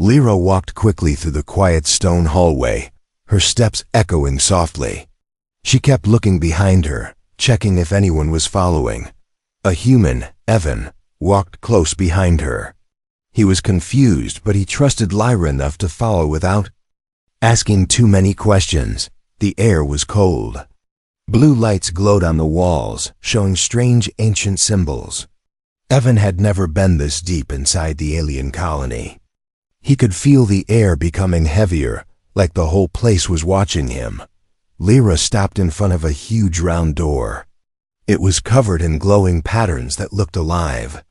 Lyra walked quickly through the quiet stone hallway, her steps echoing softly. She kept looking behind her, checking if anyone was following. A human, Evan, walked close behind her. He was confused, but he trusted Lyra enough to follow without asking too many questions. The air was cold. Blue lights glowed on the walls, showing strange ancient symbols. Evan had never been this deep inside the alien colony. He could feel the air becoming heavier, like the whole place was watching him. Lyra stopped in front of a huge round door. It was covered in glowing patterns that looked alive.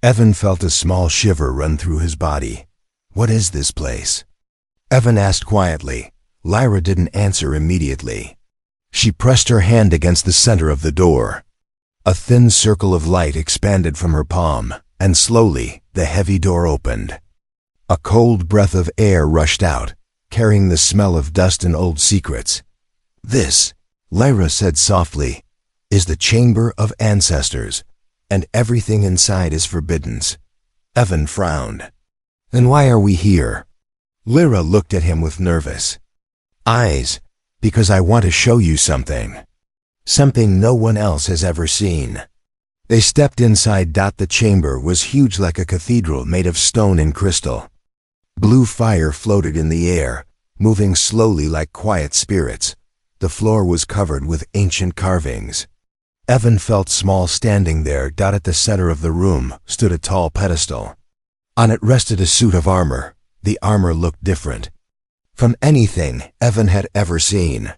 Evan felt a small shiver run through his body. "What is this place?" Evan asked quietly. Lyra didn't answer immediately. She pressed her hand against the center of the door. A thin circle of light expanded from her palm, and slowly the heavy door opened. A cold breath of air rushed out, carrying the smell of dust and old secrets. "This," Lyra said softly, "is the Chamber of Ancestors, and everything inside is forbidden." Evan frowned. "Then why are we here?" Lyra looked at him with nervous eyes. "Because I want to show you something. Something no one else has ever seen." They stepped inside. The chamber was huge, like a cathedral made of stone and crystal. Blue fire floated in the air, moving slowly like quiet spirits. The floor was covered with ancient carvings. Evan felt small standing there. At the center of the room stood a tall pedestal. On it rested a suit of armor. The armor looked different from anything Evan had ever seen.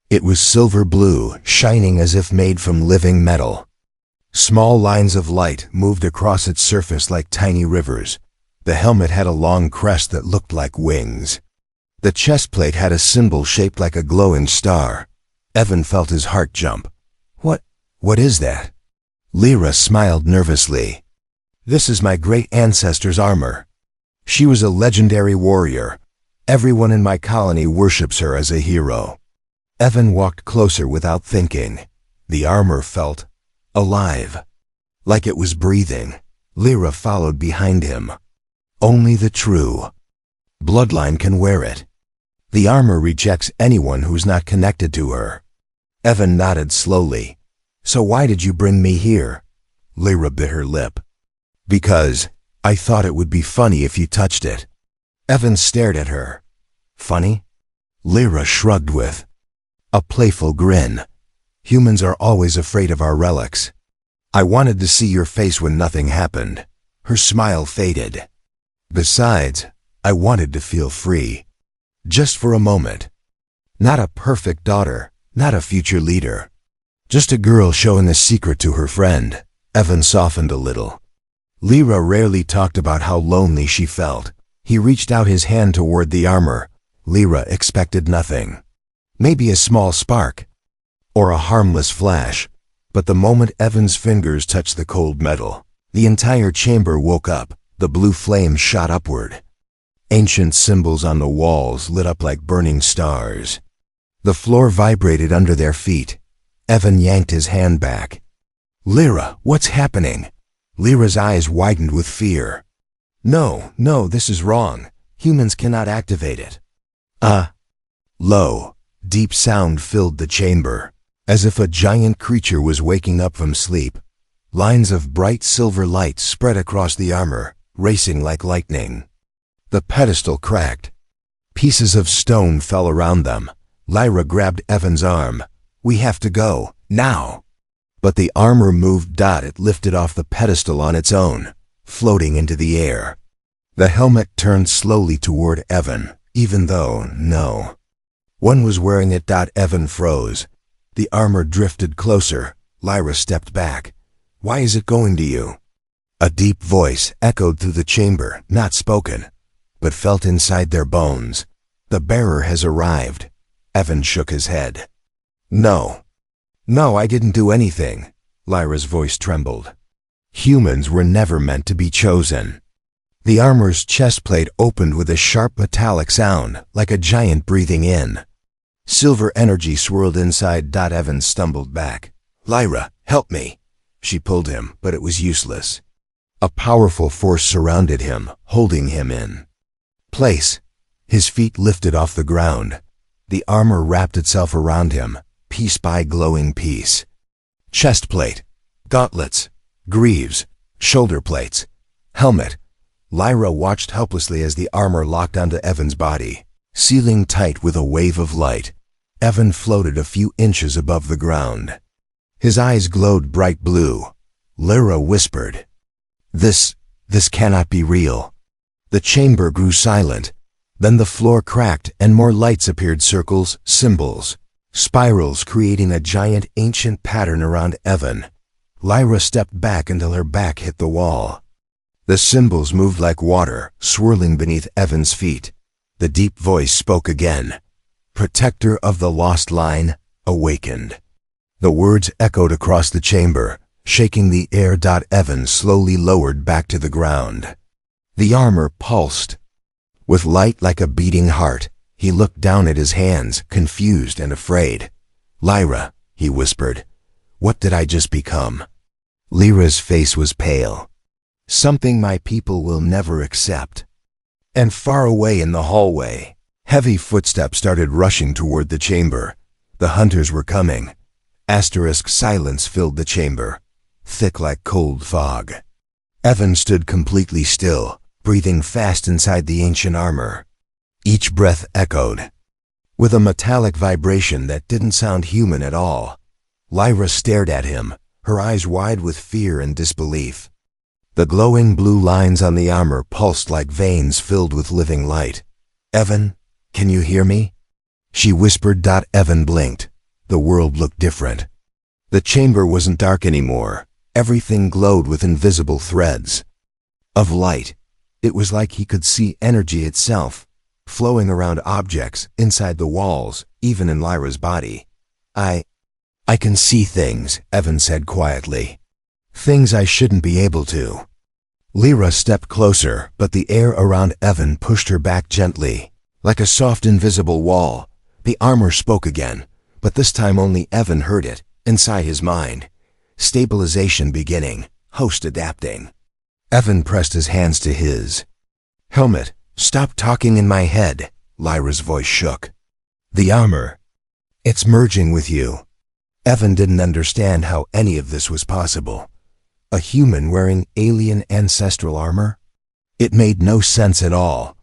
It was silver blue, shining as if made from living metal. Small lines of light moved across its surface like tiny rivers. The helmet had a long crest that looked like wings. The chest plate had a symbol shaped like a glowing star. Evan felt his heart jump. What is that?" Lyra smiled nervously. "This is my great ancestor's armor. She was a legendary warrior. Everyone in my colony worships her as a hero." Evan walked closer without thinking. The armor felt alive, like it was breathing. Lyra followed behind him. "Only the true bloodline can wear it. The armor rejects anyone who's not connected to her." Evan nodded slowly. "So why did you bring me here?" Lyra bit her lip. "Because I thought it would be funny if you touched it." Evan stared at her. "Funny?" Lyra shrugged with a playful grin. "Humans are always afraid of our relics. I wanted to see your face when nothing happened." Her smile faded. "Besides, I wanted to feel free. Just for a moment. Not a perfect daughter, not a future leader. Just a girl showing a secret to her friend." Evan softened a little. Lyra rarely talked about how lonely she felt. He reached out his hand toward the armor. Lyra expected nothing. Maybe a small spark, or a harmless flash. But the moment Evan's fingers touched the cold metal, the entire chamber woke up. The blue flame shot upward. Ancient symbols on the walls lit up like burning stars. The floor vibrated under their feet. Evan yanked his hand back. "Lyra, what's happening?" Lyra's eyes widened with fear. No, this is wrong. Humans cannot activate it." Low, deep sound filled the chamber, as if a giant creature was waking up from sleep. Lines of bright silver light spread across the armor, racing like lightning. The pedestal cracked. Pieces of stone fell around them. Lyra grabbed Evan's arm. "We have to go, now." But the armor moved. It lifted off the pedestal on its own, floating into the air. The helmet turned slowly toward Evan, even though no one was wearing it. Evan froze. The armor drifted closer. Lyra stepped back. "Why is it going to you?" A deep voice echoed through the chamber, not spoken, but felt inside their bones. "The bearer has arrived." Evan shook his head. No, I didn't do anything." Lyra's voice trembled. "Humans were never meant to be chosen." The armor's chest plate opened with a sharp metallic sound, like a giant breathing in. Silver energy swirled inside. Evan stumbled back. "Lyra, help me." She pulled him, but it was useless. A powerful force surrounded him, holding him in place. His feet lifted off the ground. The armor wrapped itself around him, piece by glowing piece. Chest plate, gauntlets, greaves, shoulder plates, helmet. Lyra watched helplessly as the armor locked onto Evan's body, sealing tight with a wave of light. Evan floated a few inches above the ground. His eyes glowed bright blue. Lyra whispered, This cannot be real." The chamber grew silent. Then the floor cracked and more lights appeared, circles, symbols, spirals creating a giant ancient pattern around Evan. Lyra stepped back until her back hit the wall. The symbols moved like water, swirling beneath Evan's feet. The deep voice spoke again. "Protector of the lost line, awakened." The words echoed across the chamber, shaking the air. Evan slowly lowered back to the ground. The armor pulsed. With light like a beating heart, he looked down at his hands, confused and afraid. "Lyra," he whispered, "what did I just become?" Lyra's face was pale. "Something my people will never accept." And far away in the hallway, heavy footsteps started rushing toward the chamber. The hunters were coming. Silence filled the chamber, thick like cold fog. Evan stood completely still, breathing fast inside the ancient armor. Each breath echoed with a metallic vibration that didn't sound human at all. Lyra stared at him, her eyes wide with fear and disbelief. The glowing blue lines on the armor pulsed like veins filled with living light. "Evan, can you hear me?" she whispered. Evan blinked. The world looked different. The chamber wasn't dark anymore. Everything glowed with invisible threads of light. It was like he could see energy itself, flowing around objects, inside the walls, even in Lyra's body. I can see things," Evan said quietly. "Things I shouldn't be able to." Lyra stepped closer, but the air around Evan pushed her back gently, like a soft invisible wall. The armor spoke again, but this time only Evan heard it, inside his mind. Stabilization beginning, host adapting. Evan pressed his hands to his. "Helmet, stop talking in my head." Lyra's voice shook. "The armor, it's merging with you." Evan didn't understand how any of this was possible. A human wearing alien ancestral armor? It made no sense at all.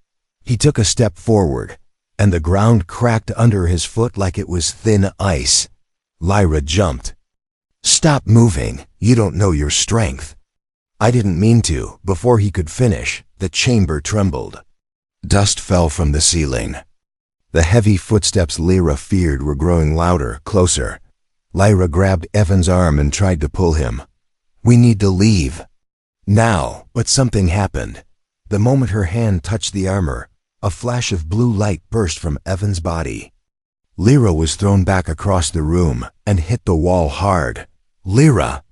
He took a step forward, and the ground cracked under his foot like it was thin ice. Lyra jumped. "Stop moving, you don't know your strength." "I didn't mean to." Before he could finish, the chamber trembled. Dust fell from the ceiling. The heavy footsteps Lyra feared were growing louder, closer. Lyra grabbed Evan's arm and tried to pull him. "We need to leave now." But something happened. The moment her hand touched the armor, a flash of blue light burst from Evan's body. Lyra was thrown back across the room and hit the wall hard. "Lyra!"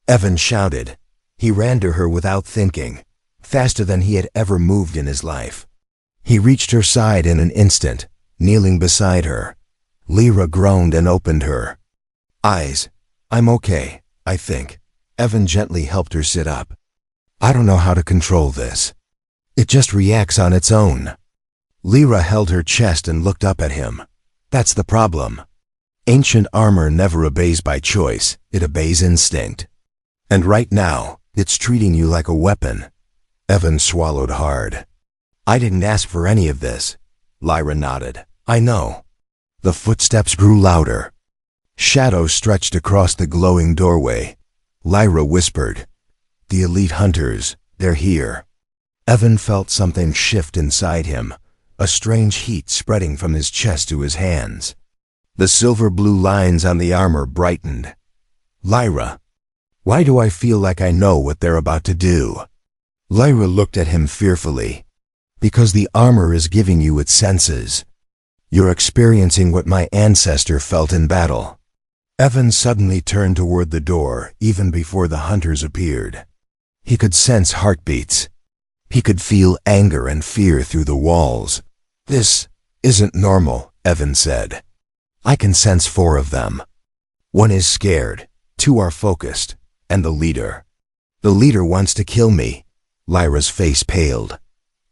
Evan shouted. He ran to her without thinking, faster than he had ever moved in his life. He reached her side in an instant, kneeling beside her. Lyra groaned and opened her eyes. "I'm okay, I think." Evan gently helped her sit up. "I don't know how to control this. It just reacts on its own." Lyra held her chest and looked up at him. "That's the problem. Ancient armor never obeys by choice, it obeys instinct. And right now, it's treating you like a weapon." Evan swallowed hard. "I didn't ask for any of this." Lyra nodded. "I know." The footsteps grew louder. Shadows stretched across the glowing doorway. Lyra whispered, "The elite hunters, they're here." Evan felt something shift inside him, a strange heat spreading from his chest to his hands. The silver blue lines on the armor brightened. "Lyra, why do I feel like I know what they're about to do?" Lyra looked at him fearfully. "Because the armor is giving you its senses. You're experiencing what my ancestor felt in battle." Evan suddenly turned toward the door even before the hunters appeared. He could sense heartbeats. He could feel anger and fear through the walls. "This isn't normal," Evan said. "I can sense 4 of them. 1 is scared, 2 are focused, and the leader. The leader wants to kill me." Lyra's face paled.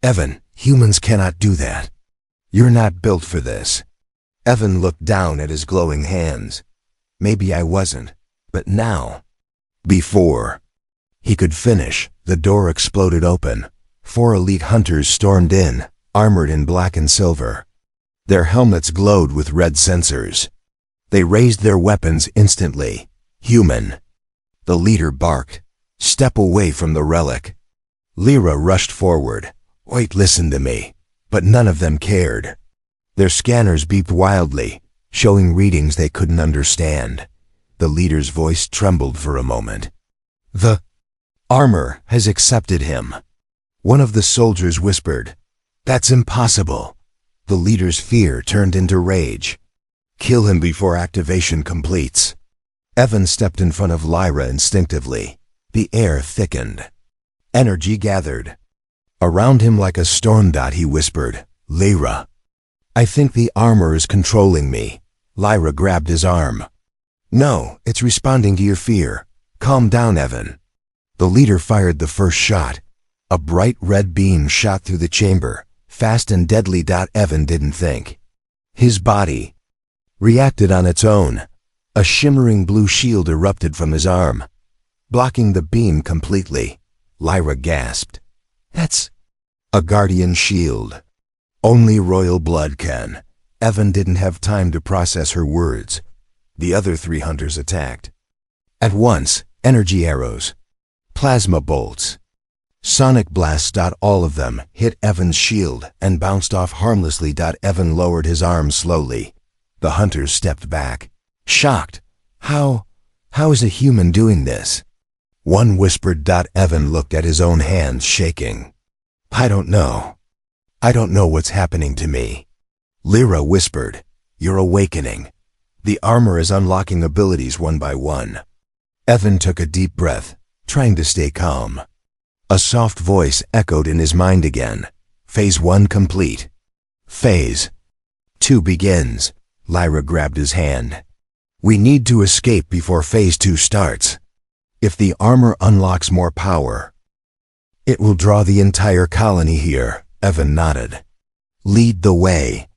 "Evan, Humans cannot do that. You're not built for this. Evan looked down at his glowing hands. Maybe I wasn't, but now. Before he could finish, the door exploded open. 4 elite hunters stormed in, armored in black and silver. Their helmets glowed with red sensors. They raised their weapons instantly. Human. The leader barked. Step away from the relic. Lyra rushed forward. Wait, listen to me. But none of them cared. Their scanners beeped wildly, showing readings they couldn't understand. The leader's voice trembled for a moment. The armor has accepted him. One of the soldiers whispered. That's impossible. The leader's fear turned into rage. Kill him before activation completes. Evan stepped in front of Lyra instinctively. The air thickened. Energy gathered. Around him like a storm dot, he whispered, Lyra. I think the armor is controlling me. Lyra grabbed his arm. No, it's responding to your fear. Calm down, Evan. The leader fired the first shot. A bright red beam shot through the chamber, fast and deadly. Evan didn't think. His body reacted on its own. A shimmering blue shield erupted from his arm, blocking the beam completely. Lyra gasped. That's a guardian shield. Only royal blood can. Evan didn't have time to process her words. The other 3 hunters attacked. At once, energy arrows, plasma bolts, sonic blasts. All of them hit Evan's shield and bounced off harmlessly. Evan lowered his arm slowly. The hunters stepped back, shocked. How is a human doing this? One whispered. Evan looked at his own hands shaking. I don't know. I don't know what's happening to me. Lyra whispered. You're awakening. The armor is unlocking abilities one by one. Evan took a deep breath, trying to stay calm. A soft voice echoed in his mind again. Phase 1 complete. Phase 2 begins. Lyra grabbed his hand. We need to escape before Phase 2 starts. If the armor unlocks more power, it will draw the entire colony here. Evan nodded. Lead the way.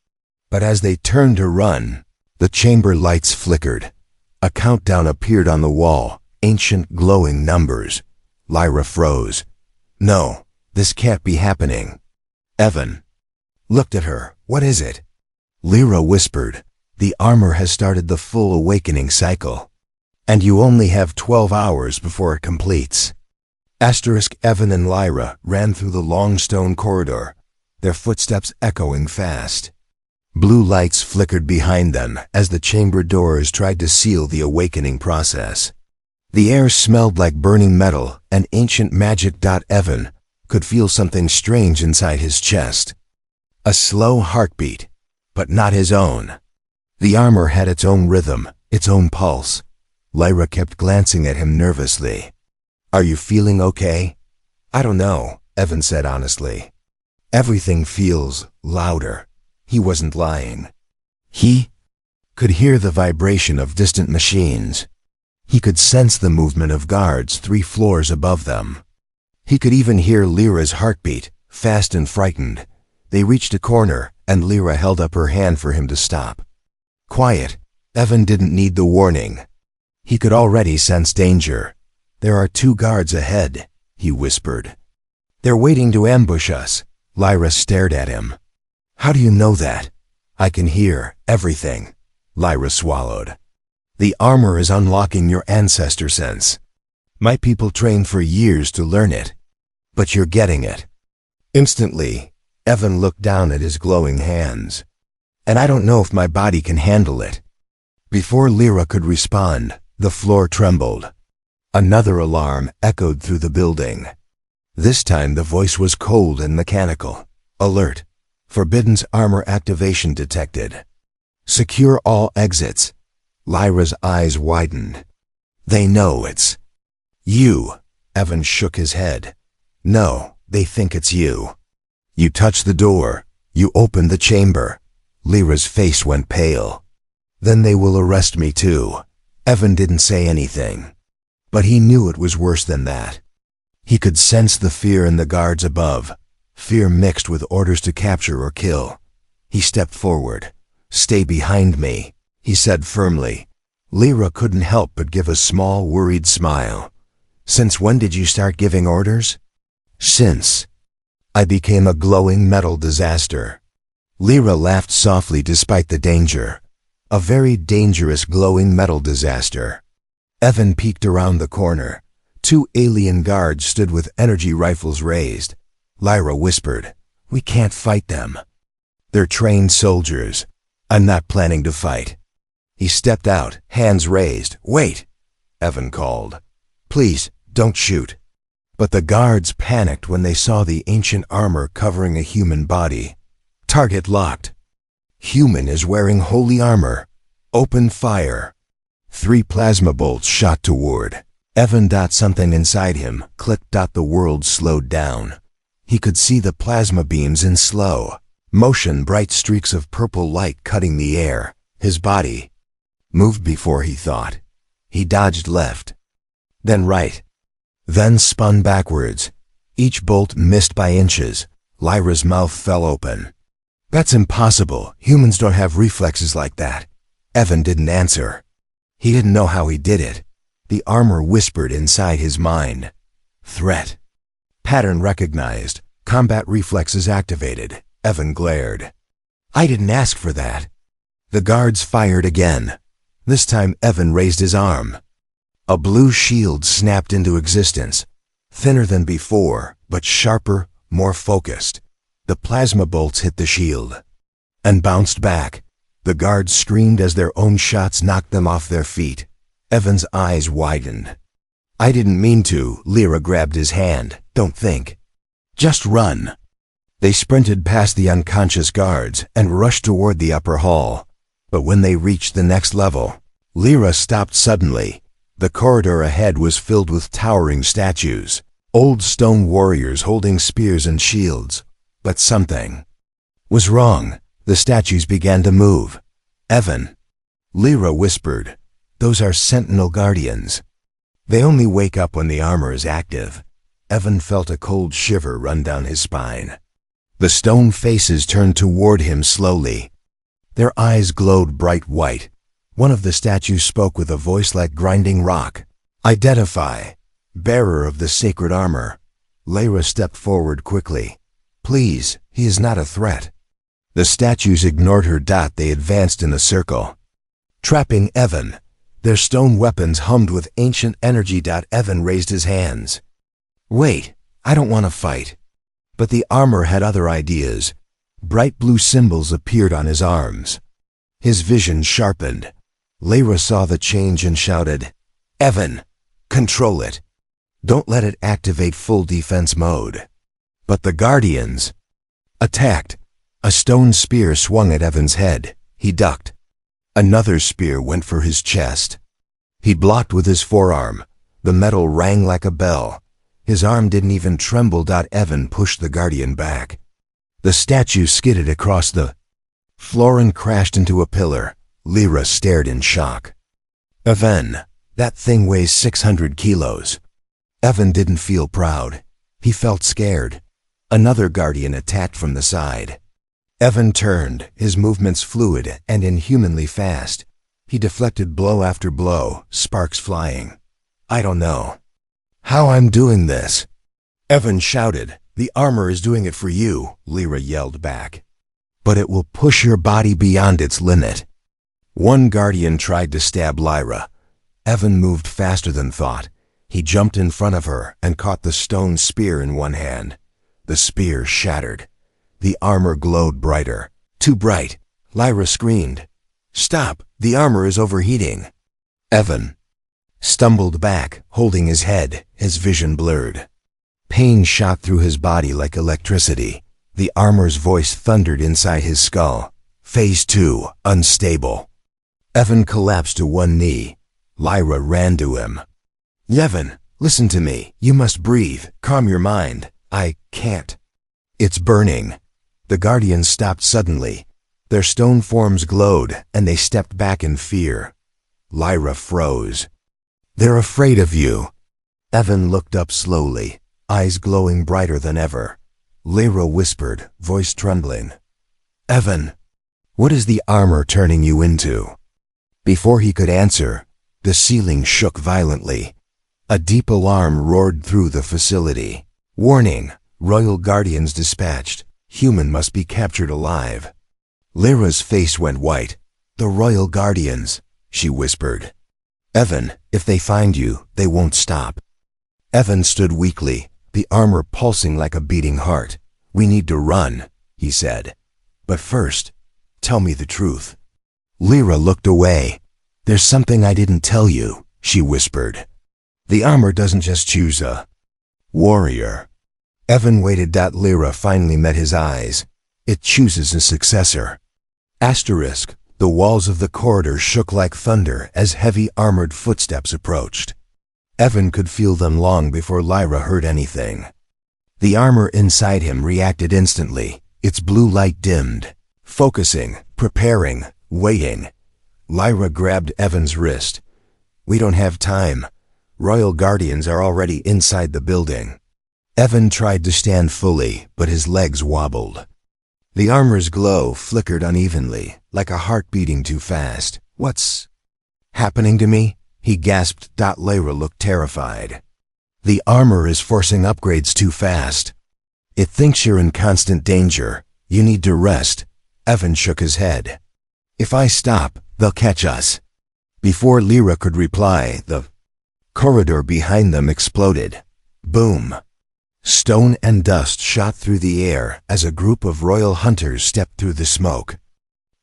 But as they turned to run, the chamber lights flickered. A countdown appeared on the wall, ancient glowing numbers. Lyra froze. No, this can't be happening. Evan looked at her. What is it? Lyra whispered. The armor has started the full awakening cycle, and you only have 12 hours before it completes. Evan and Lyra ran through the long stone corridor, their footsteps echoing fast. Blue lights flickered behind them as the chamber doors tried to seal the awakening process. The air smelled like burning metal and ancient magic. Evan could feel something strange inside his chest. A slow heartbeat, but not his own. The armor had its own rhythm, its own pulse. Lyra kept glancing at him nervously. Are you feeling okay? I don't know, Evan said honestly. Everything feels louder. He wasn't lying. He could hear the vibration of distant machines. He could sense the movement of guards 3 floors above them. He could even hear Lyra's heartbeat, fast and frightened. They reached a corner, and Lyra held up her hand for him to stop. Quiet. Evan didn't need the warning. He could already sense danger. There are 2 guards ahead, he whispered. They're waiting to ambush us. Lyra stared at him. How do you know that? I can hear everything. Lyra swallowed. The armor is unlocking your ancestor sense. My people trained for years to learn it. But you're getting it. Instantly, Evan looked down at his glowing hands. And I don't know if my body can handle it. Before Lyra could respond, the floor trembled. Another alarm echoed through the building. This time the voice was cold and mechanical. Alert. Forbidden's armor activation detected. Secure all exits. Lyra's eyes widened. They know it's you. Evan shook his head. No, they think it's you. You touched the door. You opened the chamber. Lyra's face went pale. Then they will arrest me too. Evan didn't say anything. But he knew it was worse than that. He could sense the fear in the guards above. fear mixed with orders to capture or kill. He stepped forward. "Stay behind me," he said firmly. Lyra couldn't help but give a small, worried smile. "Since when did you start giving orders?" "Since I became a glowing metal disaster." Lyra laughed softly despite the danger. A very dangerous glowing metal disaster. Evan peeked around the corner. 2 alien guards stood with energy rifles raised. Lyra whispered, "We can't fight them. They're trained soldiers. I'm not planning to fight." He stepped out, hands raised. "Wait," Evan called. "Please, don't shoot." But the guards panicked when they saw the ancient armor covering a human body. Target locked. Human is wearing holy armor. Open fire. 3 plasma bolts shot toward. Evan. Something inside him clicked. The world slowed down. He could see the plasma beams in slow motion, bright streaks of purple light cutting the air. His body moved before he thought. He dodged left, then right, then spun backwards. Each bolt missed by inches. Lyra's mouth fell open. "That's impossible. Humans don't have reflexes like that." Evan didn't answer. He didn't know how he did it. The armor whispered inside his mind. "Threat. Pattern recognized. Combat reflexes activated." Evan glared. "I didn't ask for that." The guards fired again. This time Evan raised his arm. A blue shield snapped into existence. Thinner than before, but sharper, more focused. The plasma bolts hit the shield and bounced back. The guards screamed as their own shots knocked them off their feet. Evan's eyes widened. "I didn't mean to." Lyra grabbed his hand. "Don't think. Just run." They sprinted past the unconscious guards and rushed toward the upper hall. But when they reached the next level, Lyra stopped suddenly. The corridor ahead was filled with towering statues, old stone warriors holding spears and shields. But something was wrong. The statues began to move. "Evan," Lyra whispered, "those are Sentinel Guardians. They only wake up when the armor is active." Evan felt a cold shiver run down his spine. The stone faces turned toward him slowly. Their eyes glowed bright white. One of the statues spoke with a voice like grinding rock. "Identify. Bearer of the sacred armor." Lyra stepped forward quickly. "Please, he is not a threat." The statues ignored her. They advanced in a circle, trapping Evan. Their stone weapons hummed with ancient energy. Evan raised his hands. "Wait, I don't want to fight." But the armor had other ideas. Bright blue symbols appeared on his arms. His vision sharpened. Lyra saw the change and shouted, "Evan, control it. Don't let it activate full defense mode." But the Guardians attacked. A stone spear swung at Evan's head. He ducked. Another spear went for his chest. He blocked with his forearm. The metal rang like a bell. His arm didn't even tremble. Evan pushed the Guardian back. The statue skidded across the floor and crashed into a pillar. Lyra stared in shock. "Evan, that thing weighs 600 kilos. Evan didn't feel proud. He felt scared. Another Guardian attacked from the side. Evan turned, his movements fluid and inhumanly fast. He deflected blow after blow, sparks flying. "I don't know how I'm doing this," Evan shouted. "The armor is doing it for you," Lyra yelled back. "But it will push your body beyond its limit." One Guardian tried to stab Lyra. Evan moved faster than thought. He jumped in front of her and caught the stone spear in one hand. The spear shattered. The armor glowed brighter. "Too bright!" Lyra screamed. "Stop! The armor is overheating!" Evan stumbled back, holding his head, his vision blurred. Pain shot through his body like electricity. The armor's voice thundered inside his skull. "Phase 2, unstable." Evan collapsed to one knee. Lyra ran to him. "Evan, listen to me. You must breathe. Calm your mind." "I can't. It's burning." The Guardians stopped suddenly. Their stone forms glowed, and they stepped back in fear. Lyra froze. "They're afraid of you." Evan looked up slowly, eyes glowing brighter than ever. Lyra whispered, voice trembling. "Evan, what is the armor turning you into?" Before he could answer, the ceiling shook violently. A deep alarm roared through the facility. "Warning! Royal Guardians dispatched. Human must be captured alive." Lyra's face went white. "The Royal Guardians," she whispered. "Evan, if they find you, they won't stop." Evan stood weakly, the armor pulsing like a beating heart. "We need to run," he said. "But first, tell me the truth." Lyra looked away. "There's something I didn't tell you," she whispered. "The armor doesn't just choose a warrior." Evan waited. Lyra finally met his eyes. "It chooses a successor." Asterisk. The walls of the corridor shook like thunder as heavy armored footsteps approached. Evan could feel them long before Lyra heard anything. The armor inside him reacted instantly. Its blue light dimmed. Focusing, preparing, waiting. Lyra grabbed Evan's wrist. "We don't have time. Royal Guardians are already inside the building." Evan tried to stand fully, but his legs wobbled. The armor's glow flickered unevenly, like a heart beating too fast. "What's happening to me?" he gasped. Lyra looked terrified. "The armor is forcing upgrades too fast. It thinks you're in constant danger. You need to rest." Evan shook his head. "If I stop, they'll catch us." Before Lyra could reply, the corridor behind them exploded. Boom! Stone and dust shot through the air as a group of royal hunters stepped through the smoke.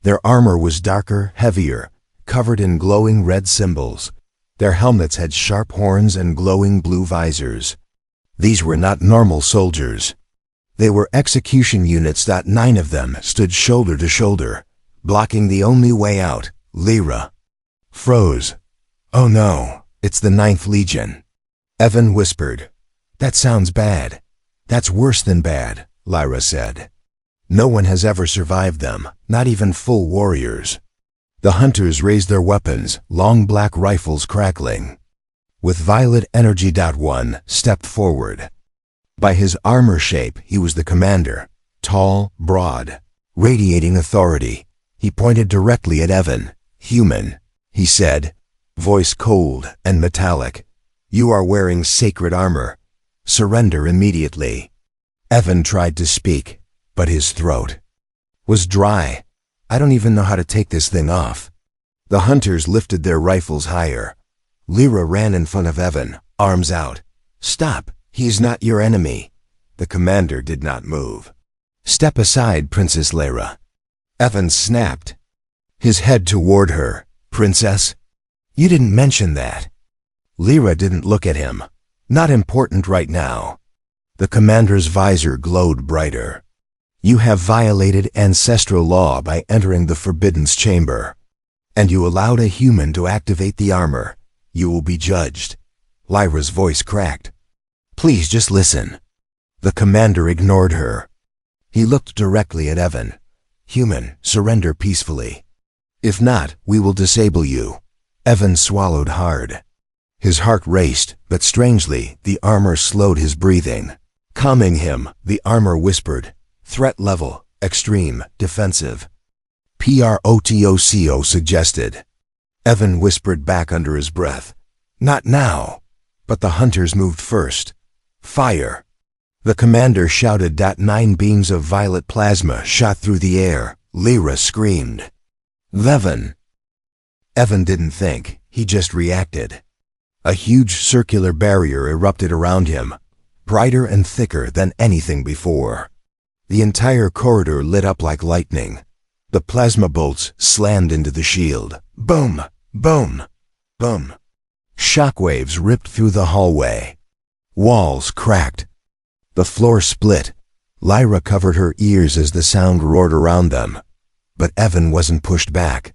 Their armor was darker, heavier, covered in glowing red symbols. Their helmets had sharp horns and glowing blue visors. These were not normal soldiers. They were execution units. 9 of them stood shoulder to shoulder, blocking the only way out. Lyra froze. "Oh no, it's the 9th Legion." Evan whispered. "That sounds bad." "That's worse than bad," Lyra said. "No one has ever survived them, not even full warriors." The hunters raised their weapons, long black rifles crackling. With violet energy. 1 stepped forward. By his armor shape, he was the commander, tall, broad, radiating authority. He pointed directly at Evan. "Human," he said, voice cold and metallic. "You are wearing sacred armor. Surrender immediately." Evan tried to speak, but his throat was dry. "I don't even know how to take this thing off." The hunters lifted their rifles higher. Lyra ran in front of Evan, arms out. "Stop! He's not your enemy." The commander did not move. "Step aside, Princess Lyra." Evan snapped, his head toward her. "Princess? You didn't mention that." Lyra didn't look at him. "Not important right now." The commander's visor glowed brighter. "You have violated ancestral law by entering the Forbidden's chamber, and you allowed a human to activate the armor. You will be judged." Lyra's voice cracked. "Please just listen." The commander ignored her. He looked directly at Evan. "Human, surrender peacefully. If not, we will disable you." Evan swallowed hard. His heart raced, but strangely, the armor slowed his breathing. Calming him, the armor whispered, "Threat level, extreme, defensive." "PROTOCO suggested." Evan whispered back under his breath, "Not now." But the hunters moved first. "Fire!" The commander shouted. 9 beams of violet plasma shot through the air. Lyra screamed. "Evan!" Evan didn't think, he just reacted. A huge circular barrier erupted around him, brighter and thicker than anything before. The entire corridor lit up like lightning. The plasma bolts slammed into the shield. Boom! Boom! Boom! Shockwaves ripped through the hallway. Walls cracked. The floor split. Lyra covered her ears as the sound roared around them. But Evan wasn't pushed back.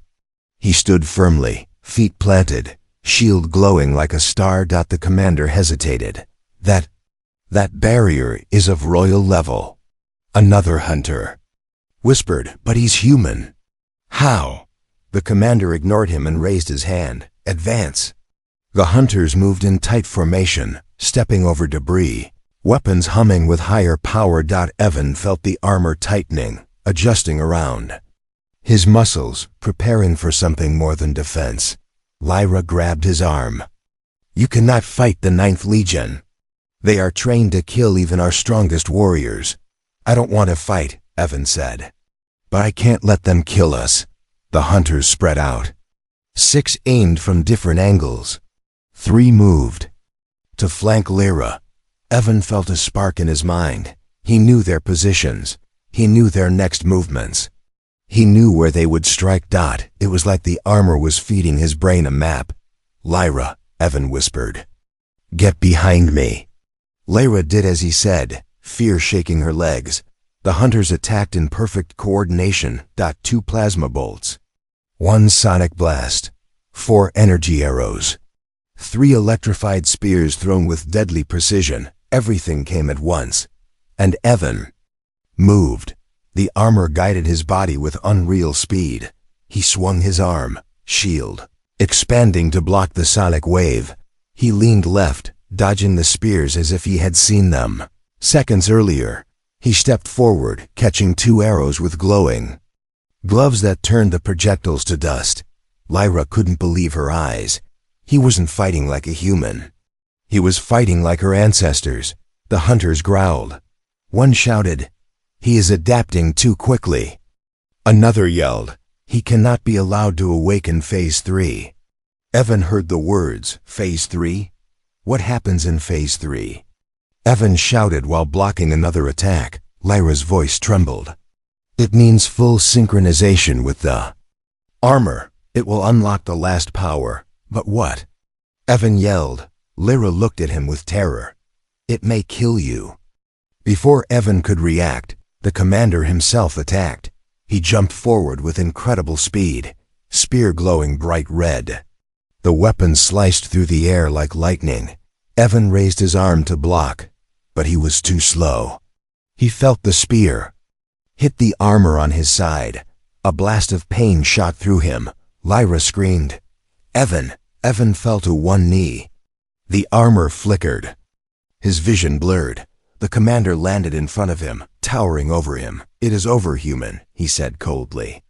He stood firmly, feet planted, shield glowing like a star. The commander hesitated. That barrier is of royal level." Another hunter whispered, "But he's human." "How?" The commander ignored him and raised his hand. "Advance." The hunters moved in tight formation, stepping over debris. weapons humming with higher power. Evan felt the armor tightening, adjusting around. His muscles preparing for something more than defense. Lyra grabbed his arm. "You cannot fight the Ninth Legion. They are trained to kill even our strongest warriors." "I don't want to fight," Evan said. "But I can't let them kill us." The hunters spread out. 6 aimed from different angles. 3 moved. To flank Lyra, Evan felt a spark in his mind. He knew their positions. He knew their next movements. He knew where they would strike. It was like the armor was feeding his brain a map. "Lyra," Evan whispered. "Get behind me." Lyra did as he said, fear shaking her legs. The hunters attacked in perfect coordination. 2 plasma bolts. 1 sonic blast. 4 energy arrows. 3 electrified spears thrown with deadly precision. Everything came at once. And Evan moved. The armor guided his body with unreal speed. He swung his arm, shield, expanding to block the sonic wave. He leaned left, dodging the spears as if he had seen them. Seconds earlier, he stepped forward, catching 2 arrows with glowing gloves that turned the projectiles to dust. Lyra couldn't believe her eyes. He wasn't fighting like a human. He was fighting like her ancestors. The hunters growled. One shouted, "He is adapting too quickly." Another yelled, "He cannot be allowed to awaken Phase 3. Evan heard the words, Phase 3? What happens in Phase 3? Evan shouted while blocking another attack. Lyra's voice trembled. "It means full synchronization with the armor. It will unlock the last power." "But what?" Evan yelled. Lyra looked at him with terror. "It may kill you." Before Evan could react, the commander himself attacked. He jumped forward with incredible speed, spear glowing bright red. The weapon sliced through the air like lightning. Evan raised his arm to block, but he was too slow. He felt the spear hit the armor on his side. A blast of pain shot through him. Lyra screamed. "Evan!" Evan fell to one knee. The armor flickered. His vision blurred. The commander landed in front of him, towering over him. "It is over, human," he said coldly.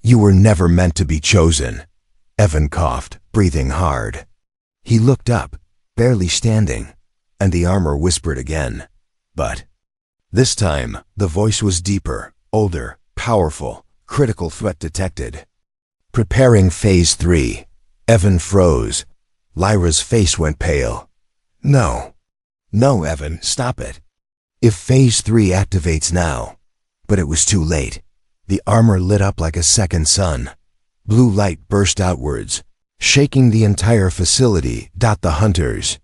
"You were never meant to be chosen." Evan coughed, breathing hard. He looked up, barely standing, and the armor whispered again. But this time, the voice was deeper, older, powerful, critical threat detected. "Preparing Phase 3. Evan froze. Lyra's face went pale. No, Evan, stop it. If Phase 3 activates now." But it was too late. The armor lit up like a second sun. Blue light burst outwards, shaking the entire facility. The hunters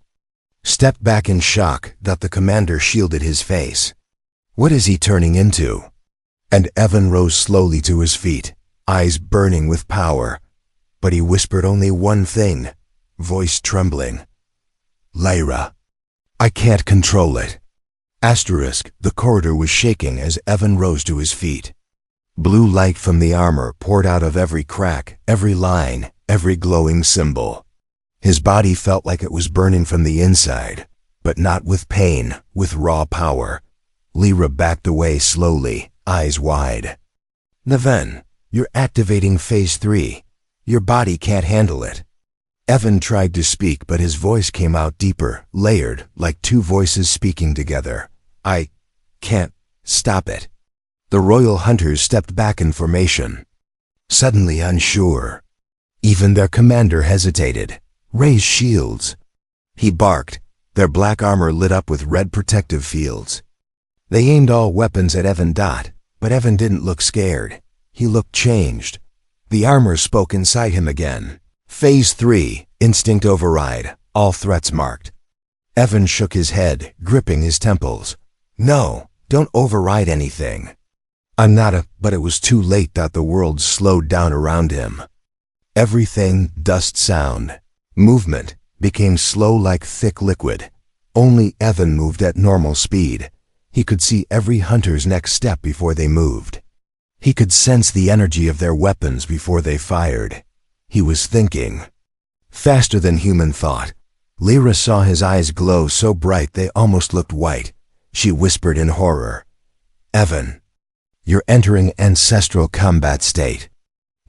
stepped back in shock. The commander shielded his face. What is he turning into? And Evan rose slowly to his feet, eyes burning with power. But he whispered only one thing, voice trembling. "Lyra, I can't control it." The corridor was shaking as Evan rose to his feet. Blue light from the armor poured out of every crack, every line, every glowing symbol. His body felt like it was burning from the inside, but not with pain, with raw power. Lyra backed away slowly, eyes wide. "Neven, you're activating Phase 3. Your body can't handle it." Evan tried to speak, but his voice came out deeper, layered, like 2 voices speaking together. "I can't stop it." The royal hunters stepped back in formation, suddenly unsure. Even their commander hesitated. "Raise shields." He barked. Their black armor lit up with red protective fields. They aimed all weapons at Evan. But Evan didn't look scared. He looked changed. The armor spoke inside him again. "Phase 3, instinct override, all threats marked." Evan shook his head, gripping his temples. "No, don't override anything." "I'm not But it was too late. The world slowed down around him. Everything, dust, sound, movement, became slow like thick liquid. Only Evan moved at normal speed. He could see every hunter's next step before they moved. He could sense the energy of their weapons before they fired. He was thinking faster than human thought. Lyra saw his eyes glow so bright they almost looked white. She whispered in horror, "Evan, you're entering ancestral combat state."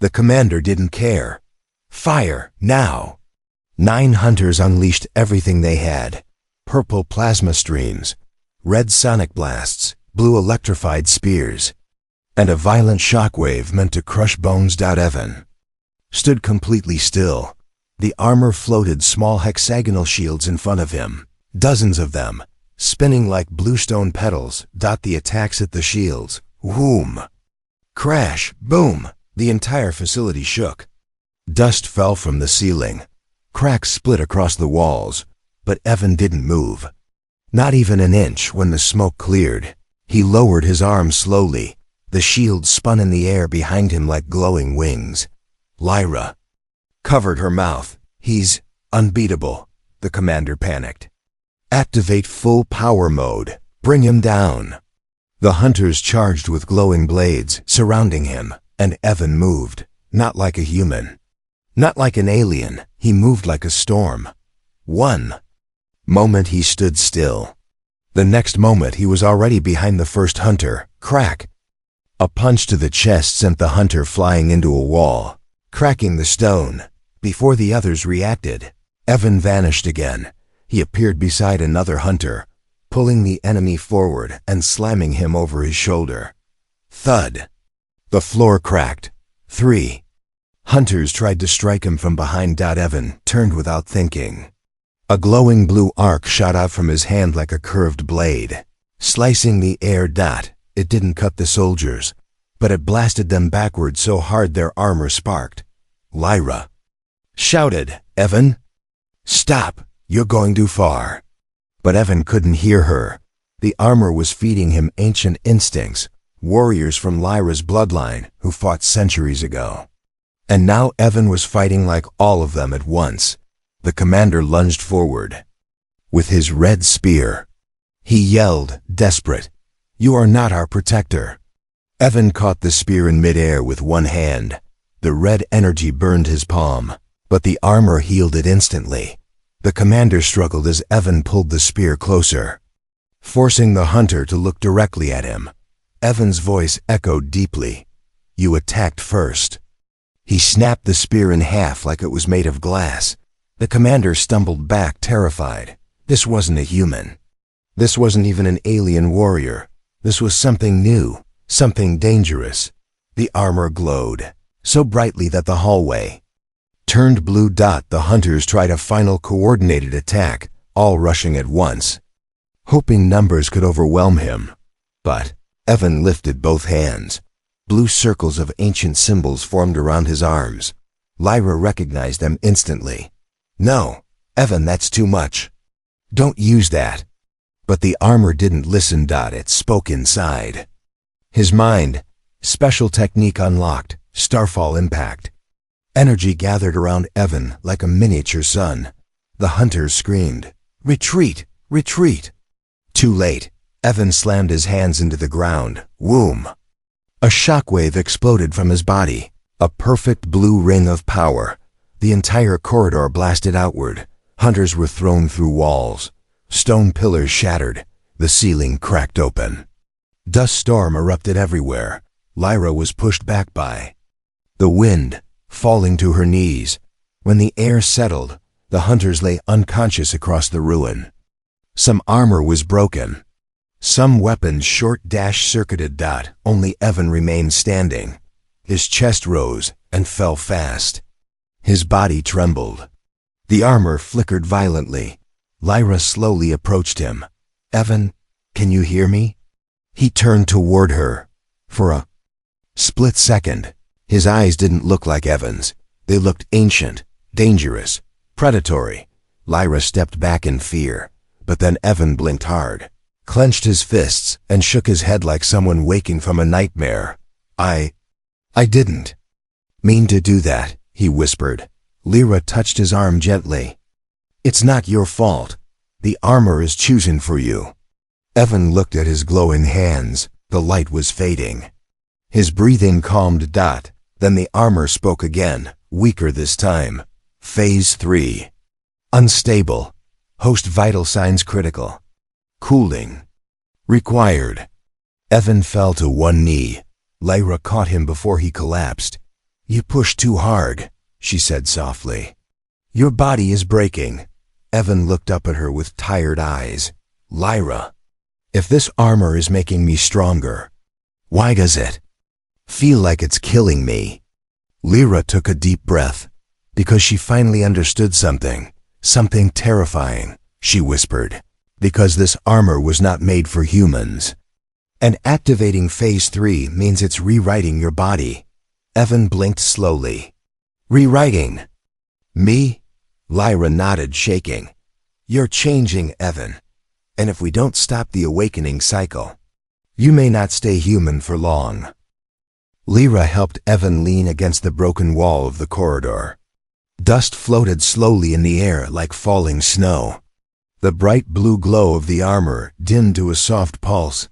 The commander didn't care. Fire, now! 9 hunters unleashed everything they had. Purple plasma streams, red sonic blasts, blue electrified spears, and a violent shockwave meant to crush bones. Evan stood completely still. The armor floated small hexagonal shields in front of him, dozens of them, spinning like bluestone petals. The attacks at the shields. Whoom! Crash! Boom! The entire facility shook. Dust fell from the ceiling. Cracks split across the walls, but Evan didn't move. Not even an inch. When the smoke cleared, he lowered his arms slowly. The shield spun in the air behind him like glowing wings. Lyra covered her mouth. "He's unbeatable," the commander panicked. "Activate full power mode. Bring him down." The hunters charged with glowing blades, surrounding him, and Evan moved, not like a human, not like an alien. He moved like a storm. One moment he stood still. The next moment he was already behind the first hunter. Crack! A punch to the chest sent the hunter flying into a wall, cracking the stone. Before the others reacted, Evan vanished again. He appeared beside another hunter, pulling the enemy forward and slamming him over his shoulder. Thud! The floor cracked. 3 hunters tried to strike him from behind. Evan turned without thinking. A glowing blue arc shot out from his hand like a curved blade, slicing the air. It didn't cut the soldiers, but it blasted them backward so hard their armor sparked. Lyra shouted, "Evan, stop! You're going too far." But Evan couldn't hear her. The armor was feeding him ancient instincts, warriors from Lyra's bloodline who fought centuries ago. And now Evan was fighting like all of them at once. The commander lunged forward with his red spear. He yelled, desperate, "You are not our protector." Evan caught the spear in midair with one hand. The red energy burned his palm, but the armor healed it instantly. The commander struggled as Evan pulled the spear closer, forcing the hunter to look directly at him. Evan's voice echoed deeply. "You attacked first." He snapped the spear in half like it was made of glass. The commander stumbled back, terrified. This wasn't a human. This wasn't even an alien warrior. This was something new, something dangerous. The armor glowed so brightly that the hallway turned blue. The hunters tried a final coordinated attack, all rushing at once, hoping numbers could overwhelm him. But Evan lifted both hands. Blue circles of ancient symbols formed around his arms. Lyra recognized them instantly. "No, Evan, that's too much. Don't use that." But the armor didn't listen. It spoke inside his mind. Special technique unlocked. Starfall impact. Energy gathered around Evan like a miniature sun. The hunters screamed, "Retreat! Retreat!" Too late. Evan slammed his hands into the ground. Whoom! A shockwave exploded from his body. A perfect blue ring of power. The entire corridor blasted outward. Hunters were thrown through walls. Stone pillars shattered. The ceiling cracked open. Dust storm erupted everywhere. Lyra was pushed back by the wind, falling to her knees. When the air settled, the hunters lay unconscious across the ruin. Some armor was broken. Some weapons short-circuited. Only Evan remained standing. His chest rose and fell fast. His body trembled. The armor flickered violently. Lyra slowly approached him. "Evan, can you hear me?" He turned toward her. For a split second, his eyes didn't look like Evan's. They looked ancient, dangerous, predatory. Lyra stepped back in fear, but then Evan blinked hard, clenched his fists, and shook his head like someone waking from a nightmare. I didn't mean to do that," he whispered. Lyra touched his arm gently. "It's not your fault. The armor is choosing for you." Evan looked at his glowing hands. The light was fading. His breathing calmed. Then the armor spoke again, weaker this time. "Phase 3. Unstable. Host vital signs critical. Cooling. Required. Evan fell to one knee. Lyra caught him before he collapsed. You pushed too hard, she said softly. Your body is breaking. Evan looked up at her with tired eyes. Lyra, if this armor is making me stronger, why does it feel like it's killing me? Lyra took a deep breath, because she finally understood something terrifying, she whispered. Because this armor was not made for humans. And activating Phase 3 means it's rewriting your body. Evan blinked slowly. Rewriting? Me? Lyra nodded, shaking. You're changing, Evan. And if we don't stop the awakening cycle, you may not stay human for long. Lyra helped Evan lean against the broken wall of the corridor. Dust floated slowly in the air like falling snow. The bright blue glow of the armor dimmed to a soft pulse,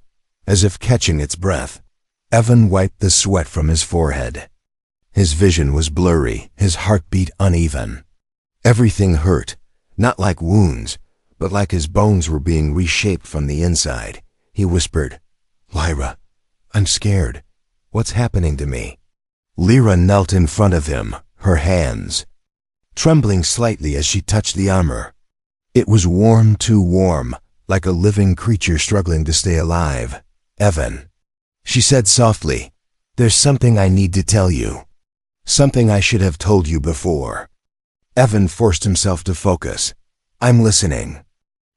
as if catching its breath. Evan wiped the sweat from his forehead. His vision was blurry, his heartbeat uneven. Everything hurt, not like wounds, but like his bones were being reshaped from the inside. He whispered, Lyra, I'm scared. What's happening to me? Lyra knelt in front of him, her hands trembling slightly as she touched the armor. It was warm, too warm, like a living creature struggling to stay alive. Evan, she said softly, there's something I need to tell you. Something I should have told you before. Evan forced himself to focus. I'm listening.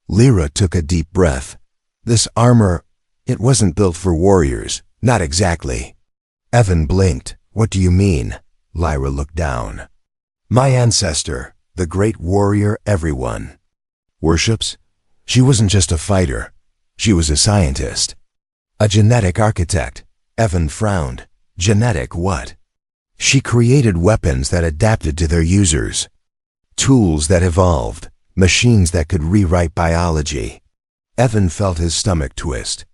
Lyra took a deep breath. This armor, it wasn't built for warriors, not exactly. Evan blinked. What do you mean? Lyra looked down. My ancestor, the great warrior everyone worships. She wasn't just a fighter. She was a scientist. A genetic architect. Evan frowned. Genetic what? She created weapons that adapted to their users. Tools that evolved. Machines that could rewrite biology. Evan felt his stomach twist.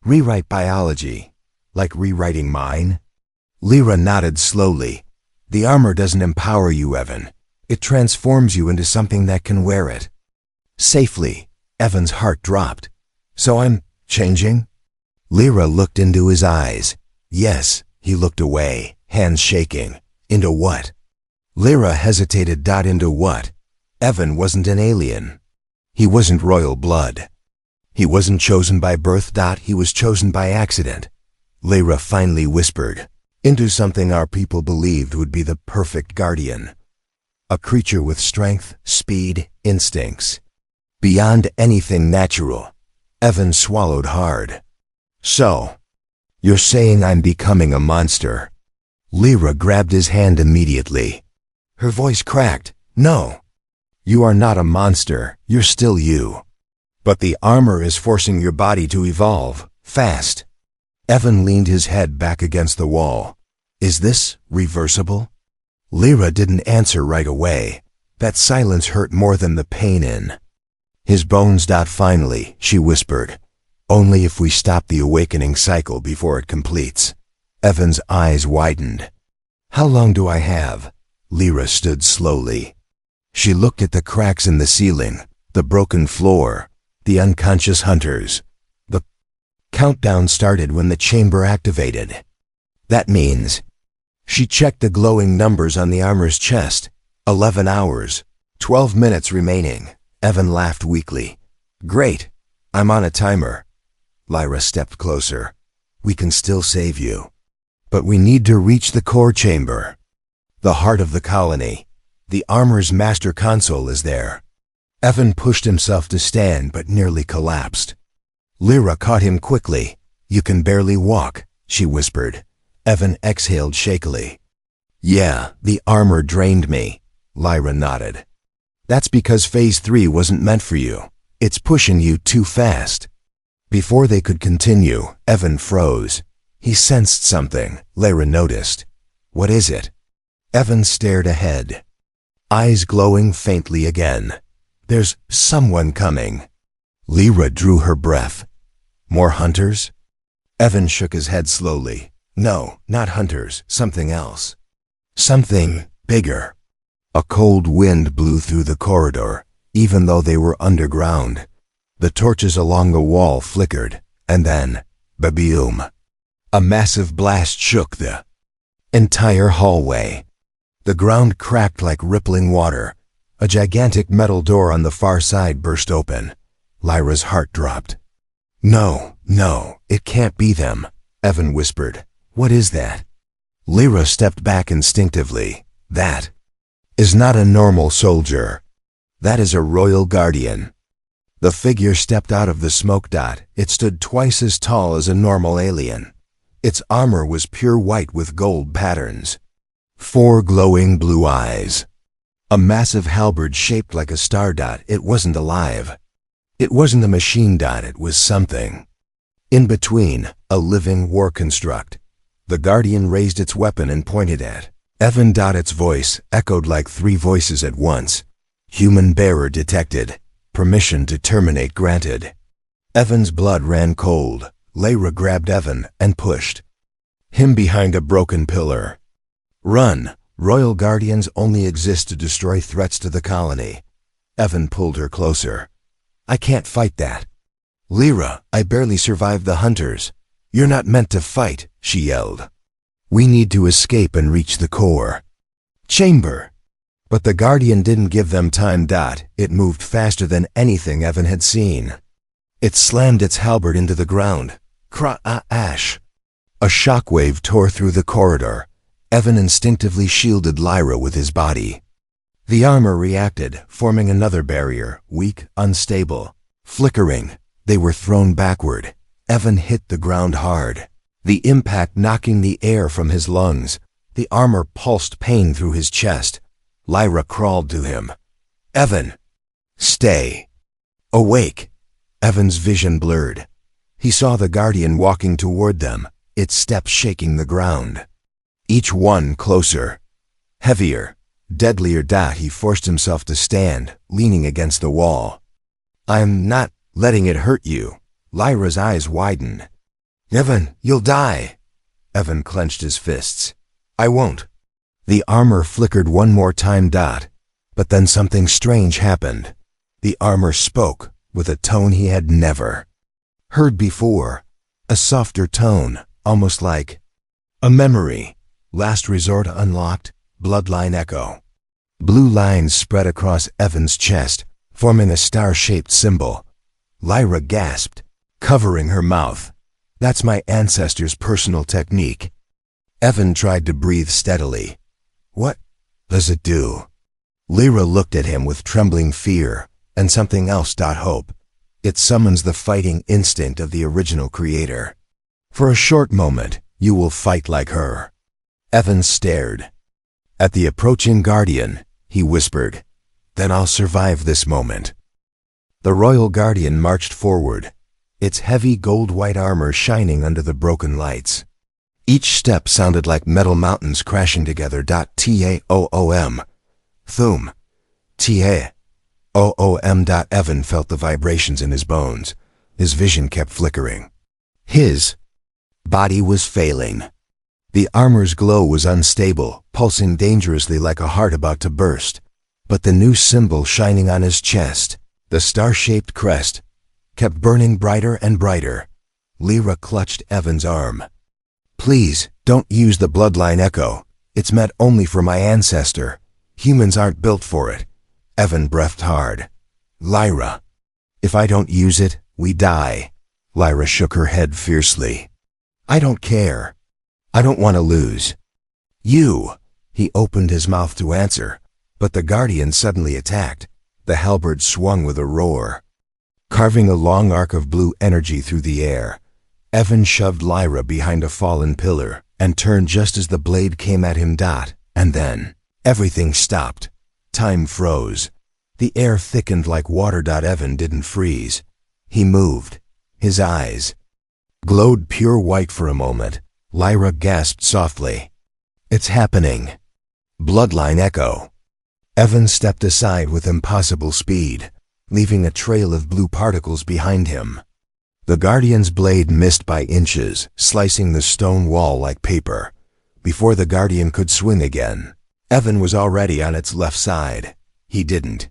Rewrite biology? Like rewriting mine? Lyra nodded slowly. The armor doesn't empower you, Evan. It transforms you into something that can wear it. Safely. Evan's heart dropped. So I'm changing? Lyra looked into his eyes. Yes, he looked away, hands shaking. Into what? Lyra hesitated. Into what? Evan wasn't an alien. He wasn't royal blood. He wasn't chosen by birth. He was chosen by accident. Lyra finally whispered. Into something our people believed would be the perfect guardian. A creature with strength, speed, instincts. Beyond anything natural. Evan swallowed hard. So, you're saying I'm becoming a monster? Lyra grabbed his hand immediately. Her voice cracked. No. You are not a monster. You're still you. But the armor is forcing your body to evolve, fast. Evan leaned his head back against the wall. Is this reversible? Lyra didn't answer right away. That silence hurt more than the pain in his bones. Finally, she whispered. Only if we stop the awakening cycle before it completes. Evan's eyes widened. How long do I have? Lyra stood slowly. She looked at the cracks in the ceiling, the broken floor, the unconscious hunters. The countdown started when the chamber activated. That means... She checked the glowing numbers on the armor's chest. 11 hours. 12 minutes remaining. Evan laughed weakly. Great. I'm on a timer. Lyra stepped closer. We can still save you. But we need to reach the core chamber. The heart of the colony. The armor's master console is there. Evan pushed himself to stand but nearly collapsed. Lyra caught him quickly. You can barely walk, she whispered. Evan exhaled shakily. Yeah, the armor drained me. Lyra nodded. That's because Phase 3 wasn't meant for you. It's pushing you too fast. Before they could continue, Evan froze. He sensed something, Lyra noticed. What is it? Evan stared ahead, eyes glowing faintly again. There's someone coming. Lyra drew her breath. More hunters? Evan shook his head slowly. No, not hunters, something else. Something bigger. A cold wind blew through the corridor. even though they were underground. The torches along the wall flickered, and then, ba-boom! A massive blast shook the entire hallway. The ground cracked like rippling water. A gigantic metal door on the far side burst open. Lyra's heart dropped. No, it can't be them, Evan whispered. What is that? Lyra stepped back instinctively. That is not a normal soldier. That is a royal guardian. The figure stepped out of the smoke dot. It stood twice as tall as a normal alien. Its armor was pure white with gold patterns. 4 glowing blue eyes. A massive halberd shaped like a star dot. It wasn't alive. It wasn't a machine dot, it was something. In between, a living war construct. The Guardian raised its weapon and pointed at Evan. Its voice echoed like 3 voices at once. Human bearer detected. Permission to terminate granted. Evan's blood ran cold. Lyra grabbed Evan and pushed him behind a broken pillar. Run! Royal Guardians only exist to destroy threats to the colony. Evan pulled her closer. I can't fight that. Lyra, I barely survived the hunters. You're not meant to fight, she yelled. We need to escape and reach the core chamber. But the Guardian didn't give them time. It moved faster than anything Evan had seen. It slammed its halberd into the ground. Crash! A shockwave tore through the corridor. Evan instinctively shielded Lyra with his body. The armor reacted, forming another barrier, weak, unstable. Flickering, they were thrown backward. Evan hit the ground hard, the impact knocking the air from his lungs. The armor pulsed pain through his chest. Lyra crawled to him. Evan! Stay! Awake! Evan's vision blurred. He saw the Guardian walking toward them, its steps shaking the ground. Each one closer. Heavier, deadlier. He forced himself to stand, leaning against the wall. I'm not letting it hurt you. Lyra's eyes widened. Evan, you'll die. Evan clenched his fists. I won't. The armor flickered one more time. But then something strange happened. The armor spoke with a tone he had never heard before. A softer tone, almost like a memory. Last resort unlocked, bloodline echo. Blue lines spread across Evan's chest, forming a star-shaped symbol. Lyra gasped, covering her mouth. That's my ancestors' personal technique. Evan tried to breathe steadily. What does it do? Lyra looked at him with trembling fear, and something else. Hope. It summons the fighting instinct of the original creator. For a short moment, you will fight like her. Evan stared. At the approaching Guardian, he whispered, Then I'll survive this moment. The Royal Guardian marched forward, its heavy gold-white armor shining under the broken lights. Each step sounded like metal mountains crashing together. Taoom. Thum. Taoom. Evan felt the vibrations in his bones. His vision kept flickering. His body was failing. The armor's glow was unstable, pulsing dangerously like a heart about to burst. But the new symbol shining on his chest, the star-shaped crest, kept burning brighter and brighter. Lyra clutched Evan's arm. Please, don't use the bloodline echo. It's meant only for my ancestor. Humans aren't built for it. Evan breathed hard. Lyra, if I don't use it, we die. Lyra shook her head fiercely. I don't care. I don't want to lose. You! He opened his mouth to answer, but the Guardian suddenly attacked. The halberd swung with a roar, carving a long arc of blue energy through the air. Evan shoved Lyra behind a fallen pillar and turned just as the blade came at him. And then, everything stopped. Time froze. The air thickened like water. Evan didn't freeze. He moved. His eyes glowed pure white for a moment. Lyra gasped softly. It's happening. Bloodline echo. Evan stepped aside with impossible speed, leaving a trail of blue particles behind him. The Guardian's blade missed by inches, slicing the stone wall like paper. Before the Guardian could swing again, Evan was already on its left side. He didn't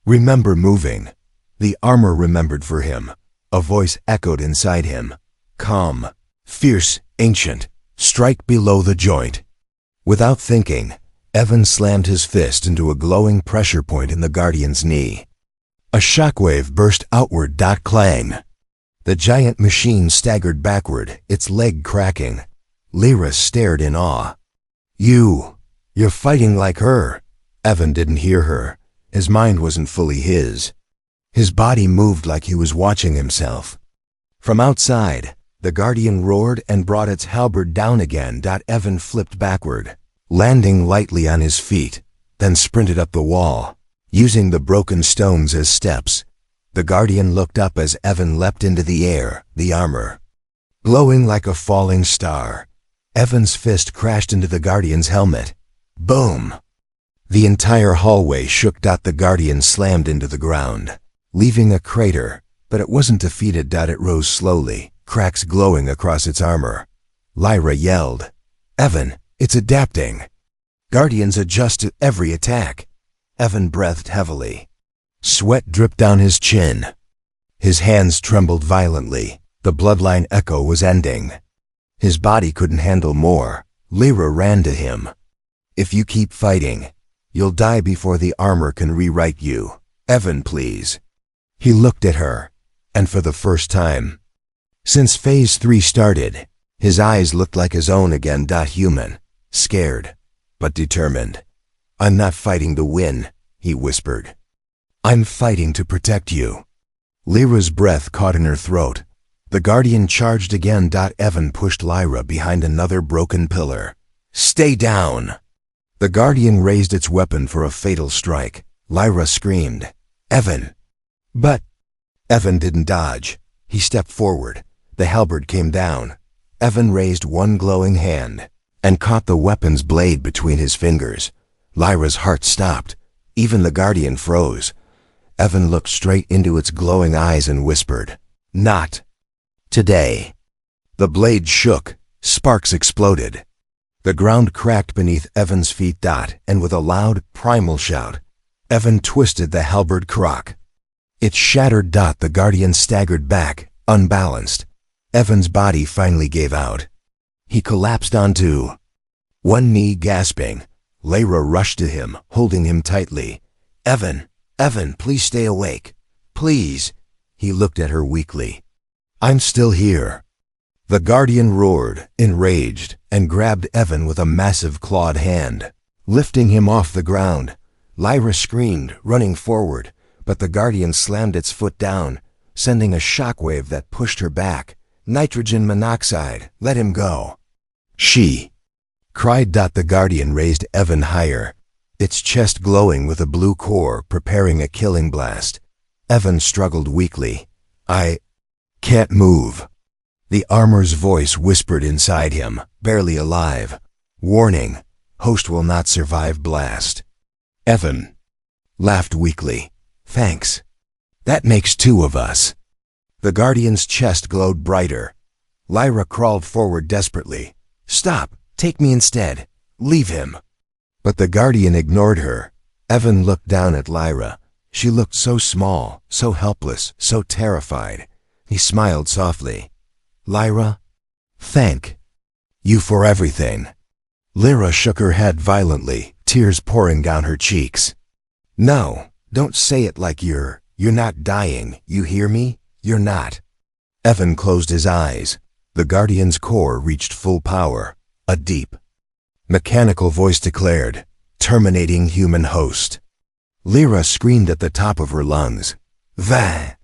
Remember moving. The armor remembered for him. A voice echoed inside him. Calm, fierce, ancient. Strike below the joint. Without thinking, Evan slammed his fist into a glowing pressure point in the Guardian's knee. A shockwave burst outward. Clang. The giant machine staggered backward, its leg cracking. Lyra stared in awe. You're fighting like her. Evan didn't hear her. His mind wasn't fully his. His body moved like he was watching himself. From outside, the Guardian roared and brought its halberd down again. Evan flipped backward, landing lightly on his feet, then sprinted up the wall, using the broken stones as steps. The Guardian looked up as Evan leapt into the air, the armor glowing like a falling star. Evan's fist crashed into the Guardian's helmet. Boom! The entire hallway shook. The Guardian slammed into the ground, leaving a crater, but it wasn't defeated. It rose slowly, cracks glowing across its armor. Lyra yelled, "Evan, it's adapting. Guardians adjust to every attack." Evan breathed heavily. Sweat dripped down his chin. His hands trembled violently. The bloodline echo was ending. His body couldn't handle more. Lyra ran to him. "If you keep fighting, you'll die before the armor can rewrite you. Evan, please." He looked at her, and for the first time since Phase 3 started, his eyes looked like his own again. Human, scared, but determined. "I'm not fighting to win," he whispered. "I'm fighting to protect you." Lyra's breath caught in her throat. The Guardian charged again. Evan pushed Lyra behind another broken pillar. "Stay down!" The Guardian raised its weapon for a fatal strike. Lyra screamed, "Evan!" But Evan didn't dodge. He stepped forward. The halberd came down. Evan raised one glowing hand and caught the weapon's blade between his fingers. Lyra's heart stopped. Even the Guardian froze. Evan looked straight into its glowing eyes and whispered, "Not today." The blade shook. Sparks exploded. The ground cracked beneath Evan's feet. And with a loud, primal shout, Evan twisted the halberd crock. It shattered. The Guardian staggered back, unbalanced. Evan's body finally gave out. He collapsed onto one knee, gasping. Lyra rushed to him, holding him tightly. Evan, please stay awake. Please." He looked at her weakly. "I'm still here." The Guardian roared, enraged, and grabbed Evan with a massive clawed hand, lifting him off the ground. Lyra screamed, running forward, but the Guardian slammed its foot down, sending a shockwave that pushed her back. "Nitrogen monoxide, let him go." "She!" cried. The Guardian raised Evan higher, its chest glowing with a blue core, preparing a killing blast. Evan struggled weakly. "I can't move." The armor's voice whispered inside him, barely alive. "Warning, host will not survive blast." Evan laughed weakly. "Thanks. That makes two of us." The Guardian's chest glowed brighter. Lyra crawled forward desperately. "Stop! Take me instead. Leave him." But the Guardian ignored her. Evan looked down at Lyra. She looked so small, so helpless, so terrified. He smiled softly. "Lyra, thank you for everything." Lyra shook her head violently, tears pouring down her cheeks. "No, don't say it like you're not dying. You hear me? You're not." Evan closed his eyes. The Guardian's core reached full power. A deep, mechanical voice declared, "Terminating human host." Lyra screamed at the top of her lungs. "Vah!"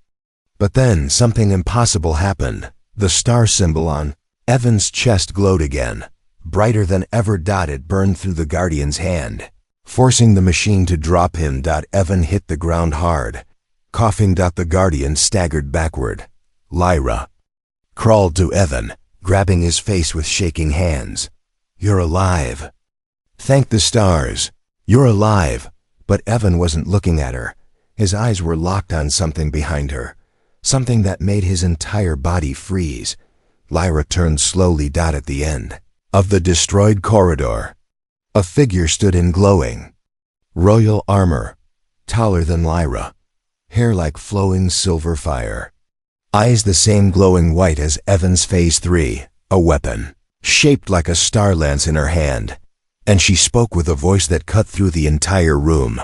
But then something impossible happened. The star symbol on Evan's chest glowed again, brighter than ever. It burned through the Guardian's hand, forcing the machine to drop him. Evan hit the ground hard. Coughing. The Guardian staggered backward. Lyra crawled to Evan, grabbing his face with shaking hands. "You're alive. Thank the stars. You're alive." But Evan wasn't looking at her. His eyes were locked on something behind her, something that made his entire body freeze. Lyra turned slowly. At the end of the destroyed corridor, a figure stood in glowing royal armor. taller than Lyra, hair like flowing silver fire, eyes the same glowing white as Evan's Phase 3, a weapon, shaped like a star lance in her hand, and she spoke with a voice that cut through the entire room.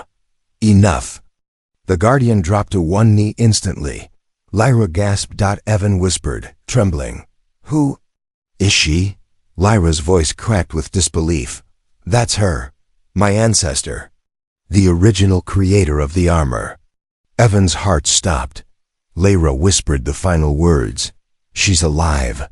Enough. The Guardian dropped to one knee instantly. Lyra gasped. Evan whispered, trembling. Who is she? Lyra's voice cracked with disbelief. That's her. My ancestor. The original creator of the armor. Evan's heart stopped. Lyra whispered the final words. She's alive.